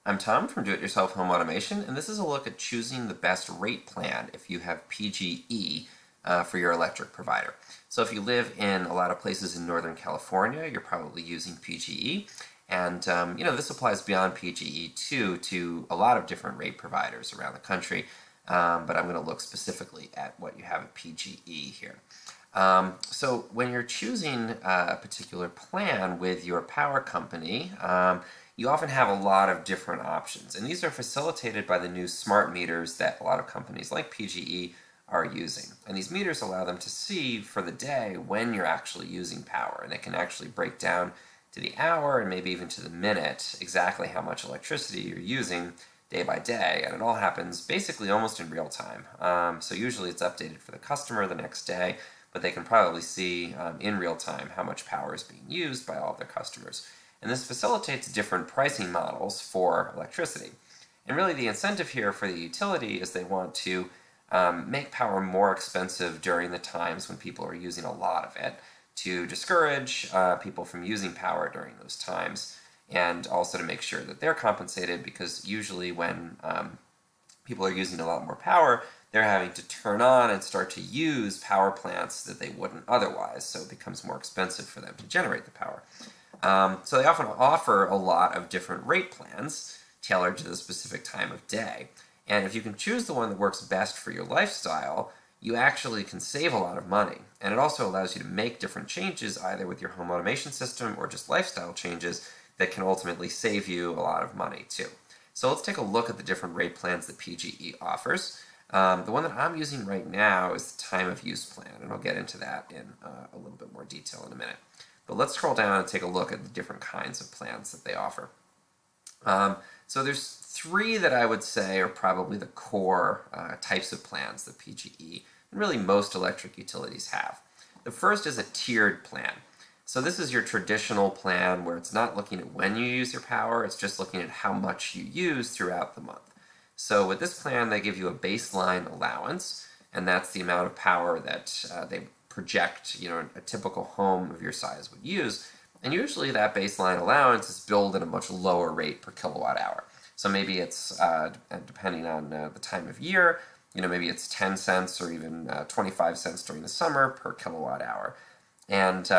I'm Tom from Do-It-Yourself Home Automation, and this is a look at choosing the best rate plan if you have PGE for your electric provider. So if you live in a lot of places in Northern California, you're probably using PGE, and this applies beyond PGE too to a lot of different rate providers around the country, but I'm going to look specifically at what you have at PGE here. So when you're choosing a particular plan with your power company, you often have a lot of different options, and these are facilitated by the new smart meters that a lot of companies like PGE are using. And these meters allow them to see for the day when you're actually using power, and they can actually break down to the hour and maybe even to the minute exactly how much electricity you're using day by day, and it all happens basically almost in real time. So usually it's updated for the customer the next day, but they can probably see in real time how much power is being used by all of their customers. And this facilitates different pricing models for electricity. And really the incentive here for the utility is they want to make power more expensive during the times when people are using a lot of it, to discourage people from using power during those times, and also to make sure that they're compensated, because usually when people are using a lot more power, they're having to turn on and start to use power plants that they wouldn't otherwise, so it becomes more expensive for them to generate the power. So they often offer a lot of different rate plans tailored to the specific time of day. And if you can choose the one that works best for your lifestyle, you actually can save a lot of money. And it also allows you to make different changes either with your home automation system or just lifestyle changes that can ultimately save you a lot of money too. So let's take a look at the different rate plans that PGE offers. The one that I'm using right now is the time of use plan, and I'll get into that in a little bit more detail in a minute. But let's scroll down and take a look at the different kinds of plans that they offer. So there's three that I would say are probably the core types of plans that PGE and really most electric utilities have. The first is a tiered plan. So this is your traditional plan where it's not looking at when you use your power, it's just looking at how much you use throughout the month. So with this plan, they give you a baseline allowance, and that's the amount of power that they project, a typical home of your size would use. And usually that baseline allowance is billed at a much lower rate per kilowatt hour. So maybe it's, depending on the time of year, maybe it's 10 cents or even 25 cents during the summer per kilowatt hour. And,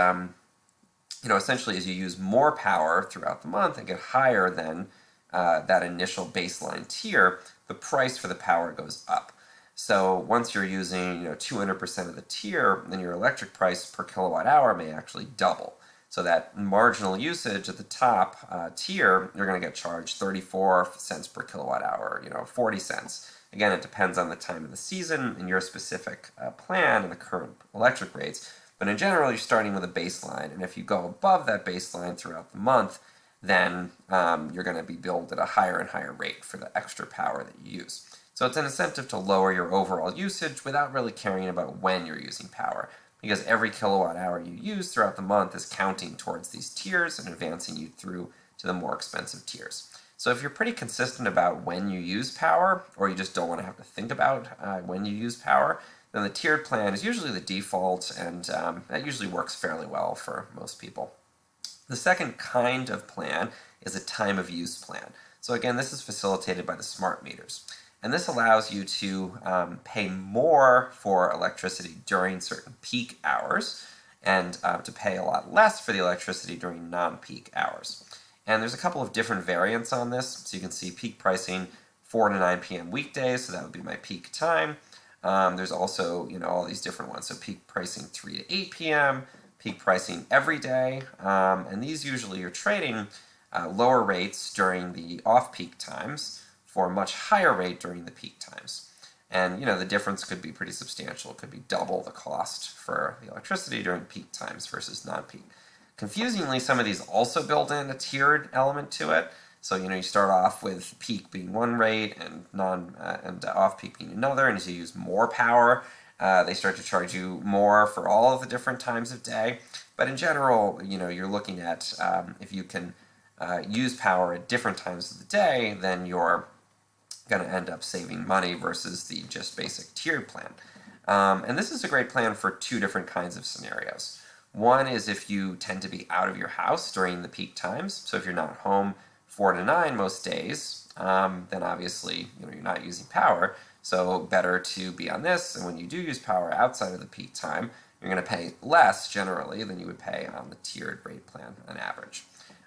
essentially as you use more power throughout the month and get higher than that initial baseline tier, the price for the power goes up. So once you're using 200% of the tier, then your electric price per kilowatt hour may actually double. So that marginal usage at the top tier, you're going to get charged 34 cents per kilowatt hour, 40 cents. Again, it depends on the time of the season and your specific plan and the current electric rates. But in general, you're starting with a baseline, and if you go above that baseline throughout the month, then you're going to be billed at a higher and higher rate for the extra power that you use. So it's an incentive to lower your overall usage without really caring about when you're using power, because every kilowatt hour you use throughout the month is counting towards these tiers and advancing you through to the more expensive tiers. So if you're pretty consistent about when you use power, or you just don't want to have to think about when you use power, then the tiered plan is usually the default, and that usually works fairly well for most people. The second kind of plan is a time of use plan. So again, this is facilitated by the smart meters. And this allows you to pay more for electricity during certain peak hours, and to pay a lot less for the electricity during non-peak hours. And there's a couple of different variants on this. So you can see peak pricing 4 to 9 p.m. weekdays, so that would be my peak time. There's also, all these different ones. So peak pricing 3 to 8 p.m., peak pricing every day, and these usually are trading lower rates during the off-peak times for a much higher rate during the peak times. And the difference could be pretty substantial. It could be double the cost for the electricity during peak times versus non-peak. Confusingly, some of these also build in a tiered element to it. So you start off with peak being one rate and off-peak being another, and as you use more power, they start to charge you more for all of the different times of day. But in general, you're looking at if you can use power at different times of the day, then you're going to end up saving money versus the just basic tiered plan. And this is a great plan for two different kinds of scenarios. One is if you tend to be out of your house during the peak times, so if you're not home 4 to 9 most days, then obviously you're not using power. So better to be on this, and when you do use power outside of the peak time, you're going to pay less generally than you would pay on the tiered rate plan on average.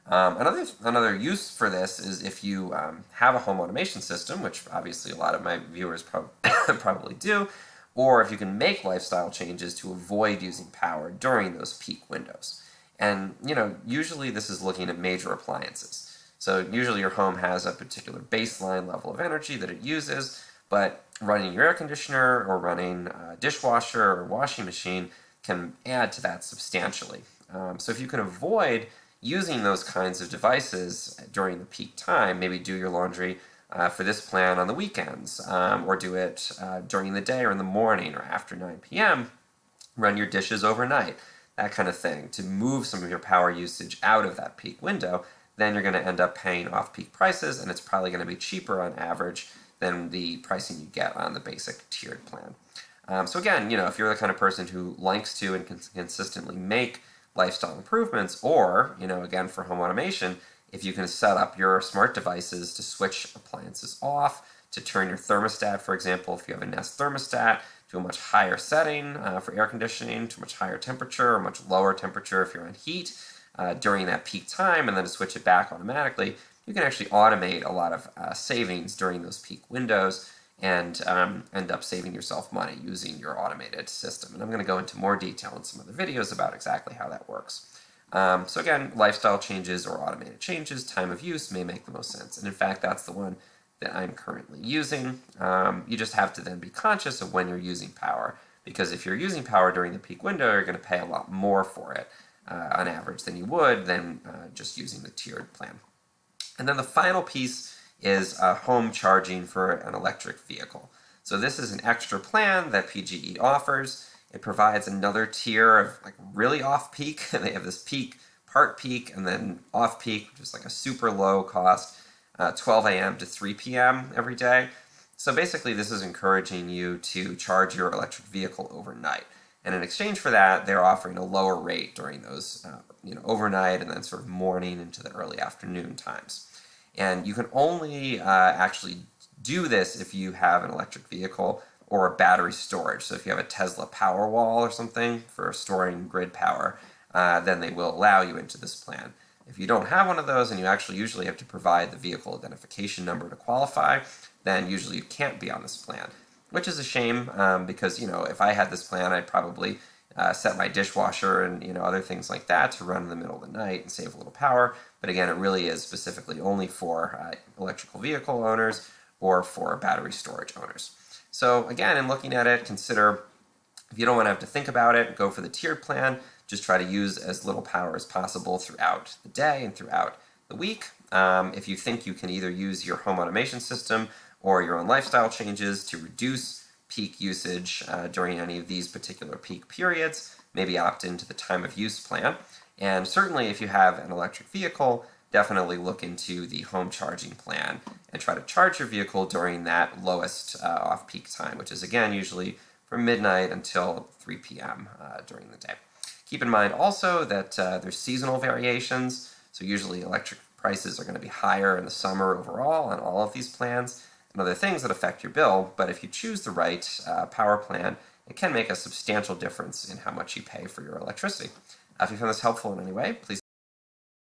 Another use for this is if you have a home automation system, which obviously a lot of my viewers probably do, or if you can make lifestyle changes to avoid using power during those peak windows. And usually this is looking at major appliances. So usually your home has a particular baseline level of energy that it uses, but running your air conditioner or running a dishwasher or washing machine can add to that substantially. So if you can avoid using those kinds of devices during the peak time, maybe do your laundry for this plan on the weekends, or do it during the day or in the morning or after 9 p.m., run your dishes overnight, that kind of thing, to move some of your power usage out of that peak window, then you're going to end up paying off-peak prices, and it's probably going to be cheaper on average than the pricing you get on the basic tiered plan. So again, if you're the kind of person who likes to and can consistently make lifestyle improvements, or, again, for home automation, if you can set up your smart devices to switch appliances off, to turn your thermostat, for example, if you have a Nest thermostat, to a much higher setting for air conditioning, to a much higher temperature, or much lower temperature if you're on heat during that peak time, and then to switch it back automatically, you can actually automate a lot of savings during those peak windows and end up saving yourself money using your automated system. And I'm going to go into more detail in some other videos about exactly how that works. So again, lifestyle changes or automated changes, time of use may make the most sense. And in fact, that's the one that I'm currently using. You just have to then be conscious of when you're using power, because if you're using power during the peak window, you're going to pay a lot more for it on average than you would than just using the tiered plan. And then the final piece is home charging for an electric vehicle. So this is an extra plan that PGE offers. It provides another tier of really off-peak. They have this peak, part peak, and then off-peak, which is like a super low cost, 12 a.m. to 3 p.m. every day. So basically this is encouraging you to charge your electric vehicle overnight. And in exchange for that, they're offering a lower rate during those overnight and then sort of morning into the early afternoon times. And you can only actually do this if you have an electric vehicle or a battery storage. So if you have a Tesla Powerwall or something for storing grid power, then they will allow you into this plan. If you don't have one of those and you actually usually have to provide the vehicle identification number to qualify, then usually you can't be on this plan, which is a shame because, if I had this plan, I'd probably set my dishwasher and other things like that to run in the middle of the night and save a little power. But again, it really is specifically only for electrical vehicle owners or for battery storage owners. So again, in looking at it, consider if you don't want to have to think about it, go for the tiered plan. Just try to use as little power as possible throughout the day and throughout the week. If you think you can either use your home automation system or your own lifestyle changes to reduce peak usage during any of these particular peak periods, maybe opt into the time of use plan. And certainly if you have an electric vehicle, definitely look into the home charging plan and try to charge your vehicle during that lowest off-peak time, which is again usually from midnight until 3 p.m. During the day. Keep in mind also that there's seasonal variations, so usually electric prices are going to be higher in the summer overall on all of these plans, and other things that affect your bill, but if you choose the right power plan, it can make a substantial difference in how much you pay for your electricity. If you found this helpful in any way, please